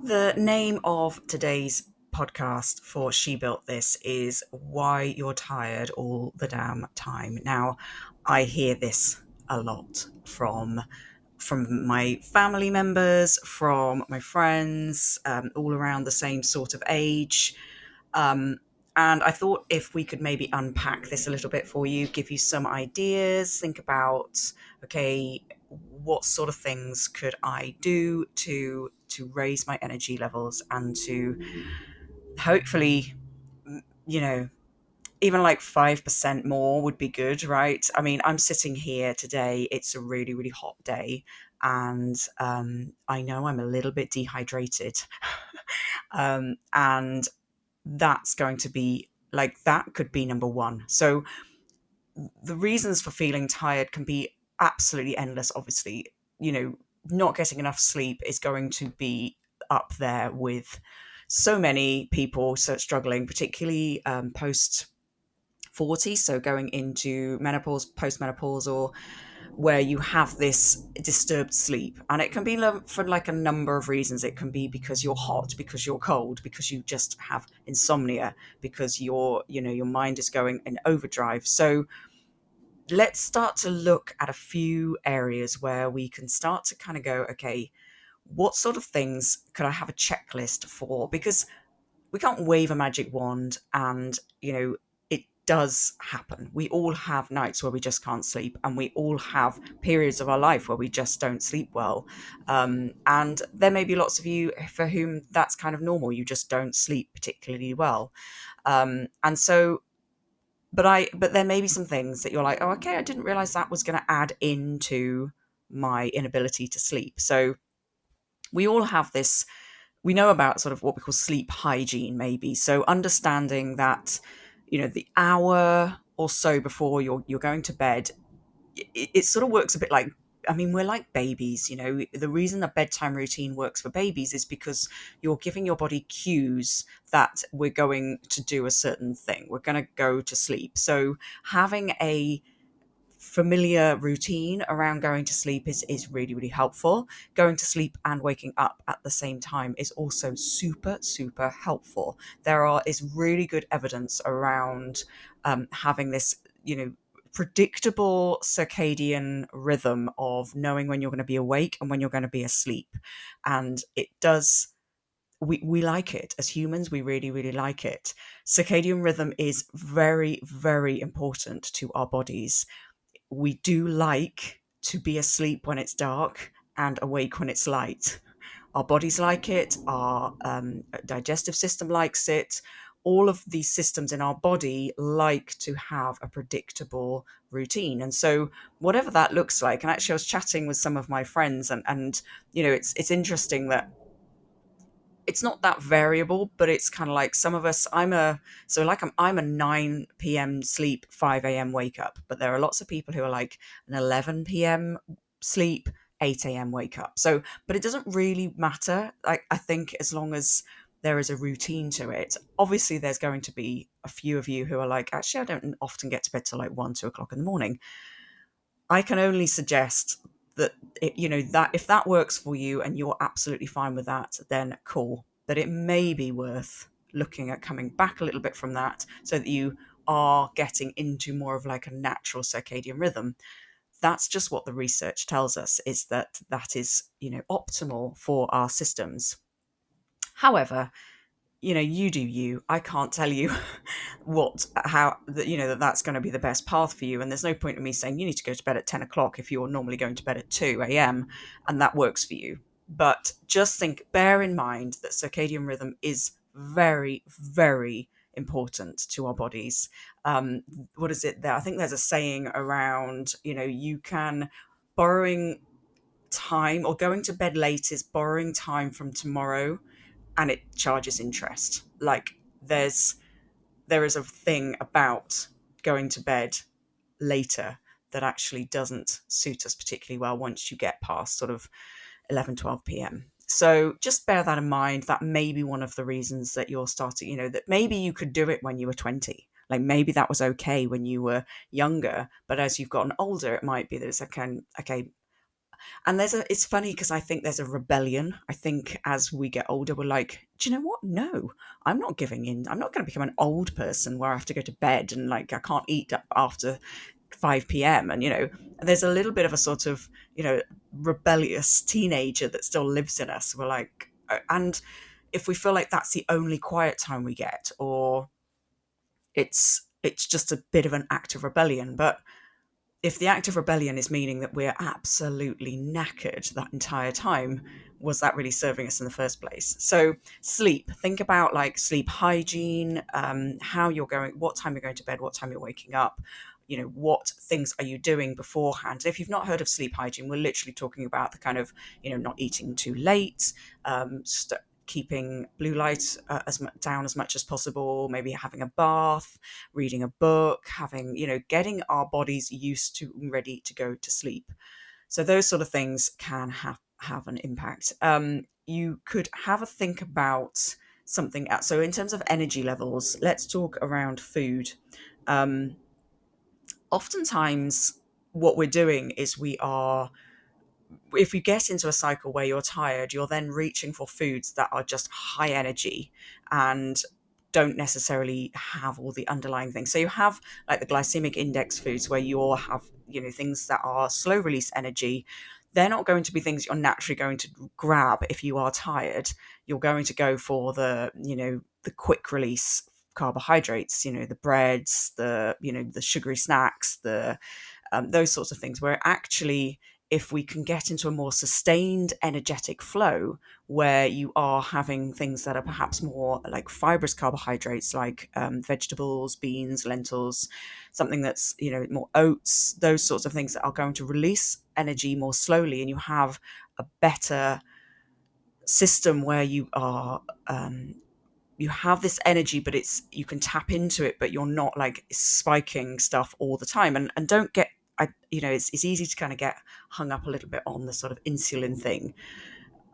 The name of today's podcast for She Built This is Why You're Tired All the Damn Time. Now, I hear this a lot from my family members, from my friends, all around the same sort of age. Um, and I thought if we could maybe unpack this a little bit for you, give you some ideas, think about, okay, what sort of things could I do to raise my energy levels and to hopefully, you know, even like 5% more would be good, right? I mean, I'm sitting here today, it's a really, really hot day, and I know I'm a little bit dehydrated. And that's going to be like, that could be number one. So the reasons for feeling tired can be absolutely endless. Obviously, not getting enough sleep is going to be up there with so many people struggling, particularly post 40, so going into menopause, postmenopause, or where you have this disturbed sleep. And it can be for like a number of reasons. It can be because you're hot, because you're cold, because you just have insomnia, because your mind is going in overdrive. So let's start to look at a few areas where we can start to kind of go, okay, what sort of things could I have a checklist for? Because we can't wave a magic wand and, it does happen. We all have nights where we just can't sleep, and we all have periods of our life where we just don't sleep well. And there may be lots of you for whom that's kind of normal. You just don't sleep particularly well. And so, but there may be some things that you're like, oh, okay, I didn't realize that was going to add into my inability to sleep. So we all have this, we know about sort of what we call sleep hygiene, maybe. So understanding that, the hour or so before you're going to bed, it sort of works a bit like, I mean, we're like babies. The reason a bedtime routine works for babies is because you're giving your body cues that we're going to do a certain thing. We're going to go to sleep. So having a familiar routine around going to sleep is really, really helpful. Going to sleep and waking up at the same time is also super, super helpful. Is really good evidence around having this, predictable circadian rhythm of knowing when you're going to be awake and when you're going to be asleep. And it does, we like it as humans. We really, really like it. Circadian rhythm is very, very important to our bodies. We do like to be asleep when it's dark and awake when it's light. Our bodies like it, our digestive system likes it. All of these systems in our body like to have a predictable routine. And so whatever that looks like, and actually I was chatting with some of my friends, and it's interesting that it's not that variable, but it's kind of like some of us, I'm a 9 p.m. sleep, 5 a.m. wake up, but there are lots of people who are like an 11 p.m. sleep, 8 a.m. wake up. So, but it doesn't really matter. I think as long as there is a routine to it. Obviously there's going to be a few of you who are like, actually, I don't often get to bed till like 1, 2 o'clock in the morning. I can only suggest that that if that works for you and you're absolutely fine with that, then cool. That it may be worth looking at coming back a little bit from that so that you are getting into more of like a natural circadian rhythm. That's just what the research tells us, is that is, optimal for our systems. However, you do you. I can't tell you that's going to be the best path for you. And there's no point in me saying you need to go to bed at 10 o'clock if you're normally going to bed at 2 a.m. and that works for you. But just bear in mind that circadian rhythm is very, very important to our bodies. What is it there? I think there's a saying around, you can borrowing time, or going to bed late is borrowing time from tomorrow, and it charges interest. Like there is a thing about going to bed later that actually doesn't suit us particularly well once you get past sort of 11, 12 p.m. So just bear that in mind. That may be one of the reasons that you're starting, that maybe you could do it when you were 20. Like maybe that was okay when you were younger, but as you've gotten older, it might be that it's okay, And it's funny because I think there's a rebellion. I think as we get older, we're like, do you know what? No, I'm not giving in. I'm not going to become an old person where I have to go to bed and like I can't eat after 5 p.m. And, there's a little bit of a sort of, rebellious teenager that still lives in us. We're like, and if we feel like that's the only quiet time we get, or it's just a bit of an act of rebellion. But if the act of rebellion is meaning that we're absolutely knackered that entire time, was that really serving us in the first place? So sleep, think about like sleep hygiene, how you're going, what time you're going to bed, what time you're waking up, what things are you doing beforehand. If you've not heard of sleep hygiene, we're literally talking about the kind of, not eating too late, keeping blue light down as much as possible, maybe having a bath, reading a book, getting our bodies used to and ready to go to sleep. So those sort of things can have an impact. You could have a think about something else. So in terms of energy levels, let's talk around food. Oftentimes what we're doing is if you get into a cycle where you're tired, you're then reaching for foods that are just high energy and don't necessarily have all the underlying things. So you have like the glycemic index foods where you all have, things that are slow release energy. They're not going to be things you're naturally going to grab if you are tired. You're going to go for the quick release carbohydrates, the breads, the sugary snacks, those sorts of things, where actually, if we can get into a more sustained energetic flow where you are having things that are perhaps more like fibrous carbohydrates, like vegetables, beans, lentils, something that's, more oats, those sorts of things that are going to release energy more slowly, and you have a better system where you have this energy, but you can tap into it, but you're not like spiking stuff all the time. And don't get, it's easy to kind of get hung up a little bit on the sort of insulin thing.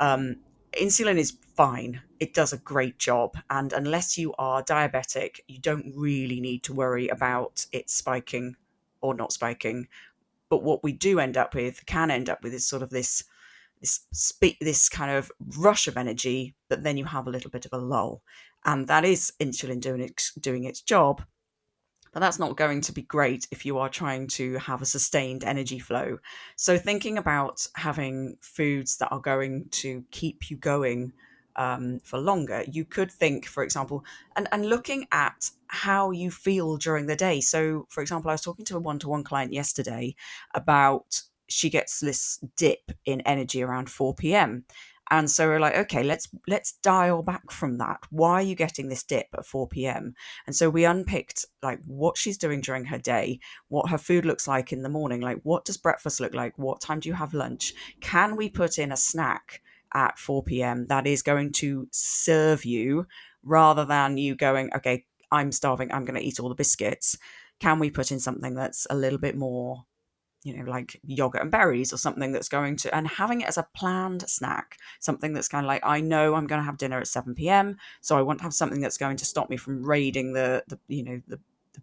Insulin is fine. It does a great job. And unless you are diabetic, you don't really need to worry about it spiking or not spiking. But what we can end up with is sort of this kind of rush of energy, but then you have a little bit of a lull, and that is insulin doing its job. But that's not going to be great if you are trying to have a sustained energy flow. So thinking about having foods that are going to keep you going for longer, you could think, for example, and looking at how you feel during the day. So, for example, I was talking to a one-to-one client yesterday about she gets this dip in energy around 4 p.m. And so we're like, okay, let's dial back from that. Why are you getting this dip at 4 p.m.? And so we unpicked like what she's doing during her day, what her food looks like in the morning, like what does breakfast look like? What time do you have lunch? Can we put in a snack at 4 p.m. that is going to serve you, rather than you going, okay, I'm starving, I'm going to eat all the biscuits? Can we put in something that's a little bit more, like yogurt and berries, or something that's going to, and having it as a planned snack, something that's kind of like, I know I'm going to have dinner at 7 p.m. So I want to have something that's going to stop me from raiding the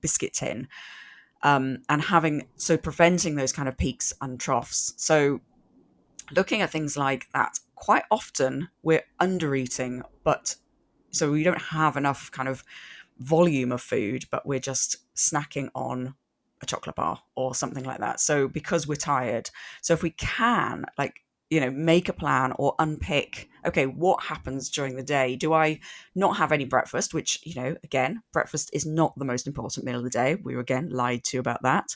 biscuit tin, and preventing those kind of peaks and troughs. So looking at things like that, quite often we're under eating, but so we don't have enough kind of volume of food, but we're just snacking on a chocolate bar or something like that. So because we're tired, so if we can make a plan or unpick, okay, what happens during the day? Do I not have any breakfast? Which, again, breakfast is not the most important meal of the day. We were again lied to about that.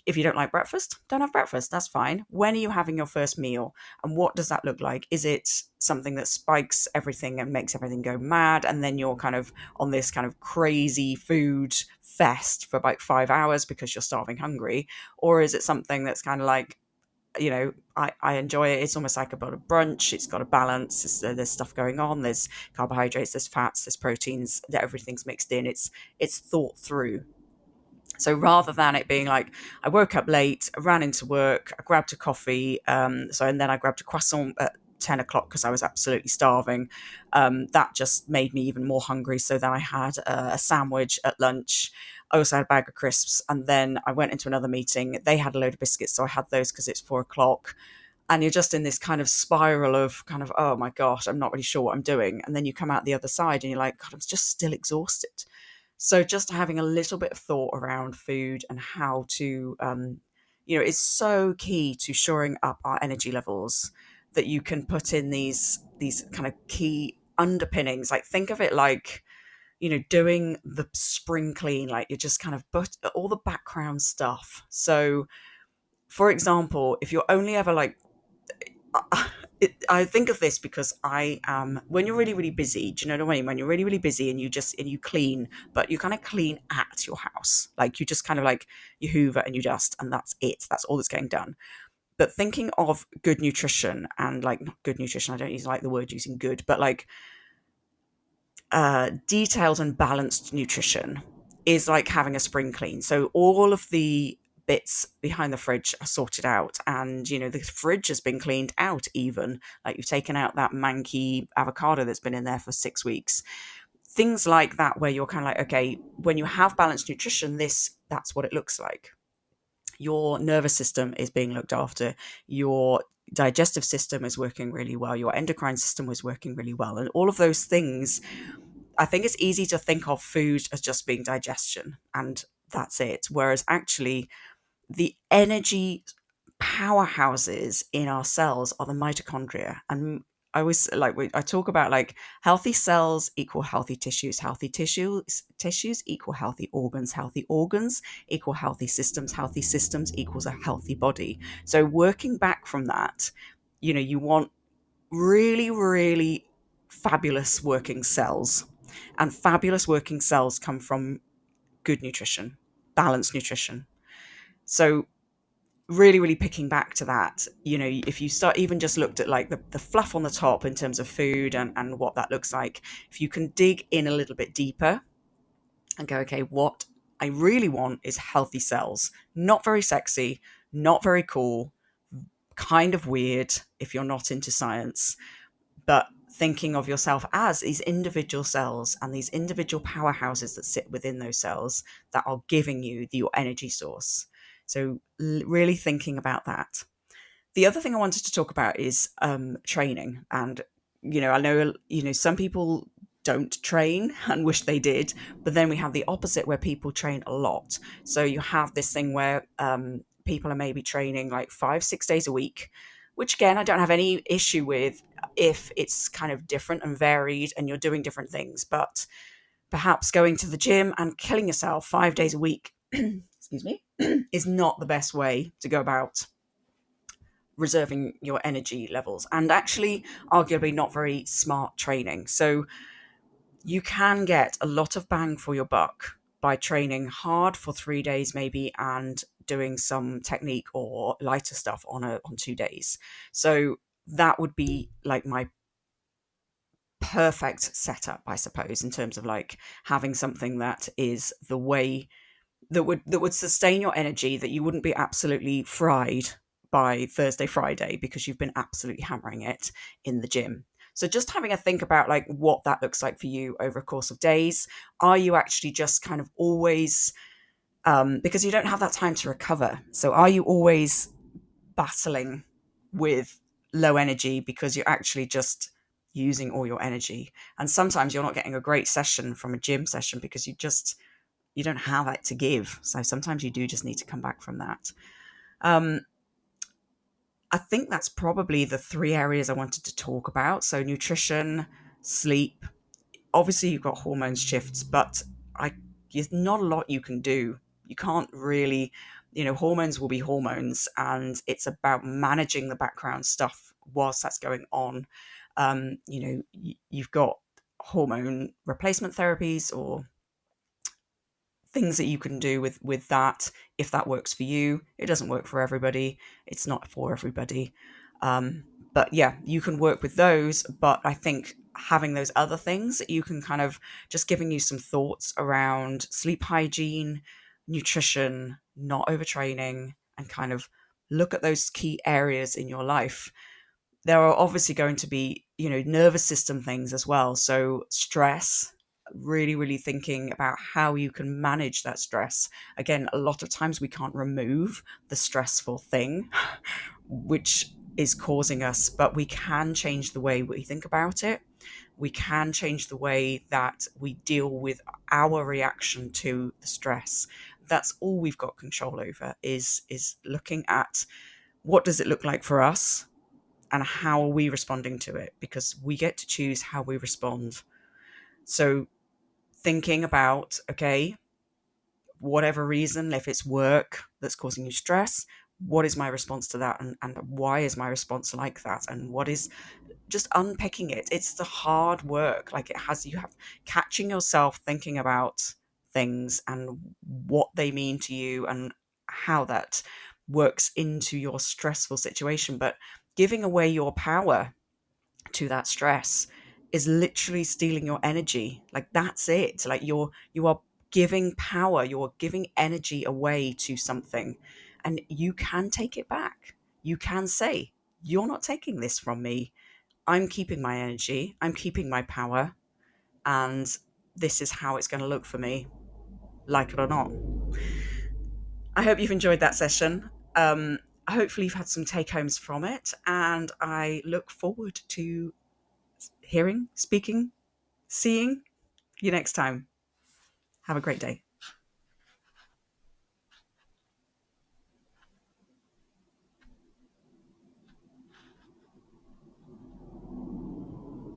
If you don't like breakfast, don't have breakfast. That's fine. When are you having your first meal? And what does that look like? Is it something that spikes everything and makes everything go mad, and then you're kind of on this kind of crazy food fest for about 5 hours because you're starving hungry? Or is it something that's kind of like, I enjoy it. It's almost like a bit of brunch. It's got a balance. There's stuff going on. There's carbohydrates, there's fats, there's proteins. Everything's mixed in. It's thought through. So rather than it being like, I woke up late, I ran into work, I grabbed a coffee, and then I grabbed a croissant at 10 o'clock because I was absolutely starving. That just made me even more hungry. So then I had a sandwich at lunch. I also had a bag of crisps, and then I went into another meeting. They had a load of biscuits, so I had those because it's 4 o'clock. And you're just in this kind of spiral of kind of, oh my gosh, I'm not really sure what I'm doing. And then you come out the other side and you're like, God, I'm just still exhausted. So just having a little bit of thought around food and how to, is so key to shoring up our energy levels, that you can put in these kind of key underpinnings. Like, think of it like, doing the spring clean, like you're just kind of all the background stuff. So, for example, if you're only ever like, I think of this because I am, when you're really, really busy, do you know what I mean? When you're really, really busy and you clean, but you kind of clean at your house. Like, you just kind of like, you hoover and you dust, and that's it. That's all that's getting done. But thinking of good nutrition, and like, not good nutrition, I don't use like the word using good, but like detailed and balanced nutrition is like having a spring clean. So all of the bits behind the fridge are sorted out, and the fridge has been cleaned out. Even like, you've taken out that manky avocado that's been in there for 6 weeks, things like that, where you're kind of like, okay, when you have balanced nutrition, that's what it looks like. Your nervous system is being looked after, your digestive system is working really well, your endocrine system was working really well, and all of those things. I think it's easy to think of food as just being digestion and that's it. Whereas actually, the energy powerhouses in our cells are the mitochondria. And I always I talk about like, healthy cells equal healthy tissues equal healthy organs equal healthy systems equals a healthy body. So working back from that, you want really, really fabulous working cells. And fabulous working cells come from good nutrition, balanced nutrition. So really, really picking back to that, if you start even just looked at like the fluff on the top in terms of food and what that looks like, if you can dig in a little bit deeper and go, okay, what I really want is healthy cells, not very sexy, not very cool, kind of weird if you're not into science, but thinking of yourself as these individual cells and these individual powerhouses that sit within those cells that are giving you your energy source. So really thinking about that. The other thing I wanted to talk about is training. And, I know, some people don't train and wish they did, but then we have the opposite where people train a lot. So you have this thing where people are maybe training like 5-6 days a week, which again, I don't have any issue with if it's kind of different and varied and you're doing different things. But perhaps going to the gym and killing yourself 5 days a week, excuse me, is not the best way to go about reserving your energy levels, and actually arguably not very smart training. So you can get a lot of bang for your buck by training hard for 3 days maybe, and doing some technique or lighter stuff on 2 days. So that would be like my perfect setup, I suppose, in terms of like having something that is the way that would sustain your energy, that you wouldn't be absolutely fried by Thursday, Friday, because you've been absolutely hammering it in the gym. So just having a think about like what that looks like for you over a course of days. Are you actually just kind of always, because you don't have that time to recover. So are you always battling with low energy because you're actually just using all your energy? And sometimes you're not getting a great session from a gym session because you don't have it to give. So sometimes you do just need to come back from that. I think that's probably the 3 areas I wanted to talk about. So nutrition, sleep. Obviously, you've got hormone shifts, but there's not a lot you can do. You can't really, hormones will be hormones, and it's about managing the background stuff whilst that's going on. You've got hormone replacement therapies or things that you can do with that if that works for you. It doesn't work for everybody. It's not for everybody. But yeah, you can work with those. But I think having those other things that you can kind of just giving you some thoughts around sleep hygiene, nutrition, not overtraining, and kind of look at those key areas in your life. there are obviously going to be, nervous system things as well. So stress, really, really thinking about how you can manage that stress. Again, a lot of times we can't remove the stressful thing, which is causing us, but we can change the way we think about it. We can change the way that we deal with our reaction to the stress. That's all we've got control over, is looking at what does it look like for us and how are we responding to it, because we get to choose how we respond. So thinking about, okay, whatever reason, if it's work that's causing you stress, what is my response to that, and why is my response like that, and what is, just unpicking it. It's the hard work. Like, you have catching yourself thinking about things and what they mean to you and how that works into your stressful situation. But giving away your power to that stress is literally stealing your energy. Like, that's it. Like, you are giving power, you're giving energy away to something, and you can take it back. You can say, you're not taking this from me. I'm keeping my energy, I'm keeping my power, and this is how it's going to look for me, like it or not. I hope you've enjoyed that session. Hopefully you've had some take homes from it, and I look forward to hearing, speaking, seeing you next time. Have a great day.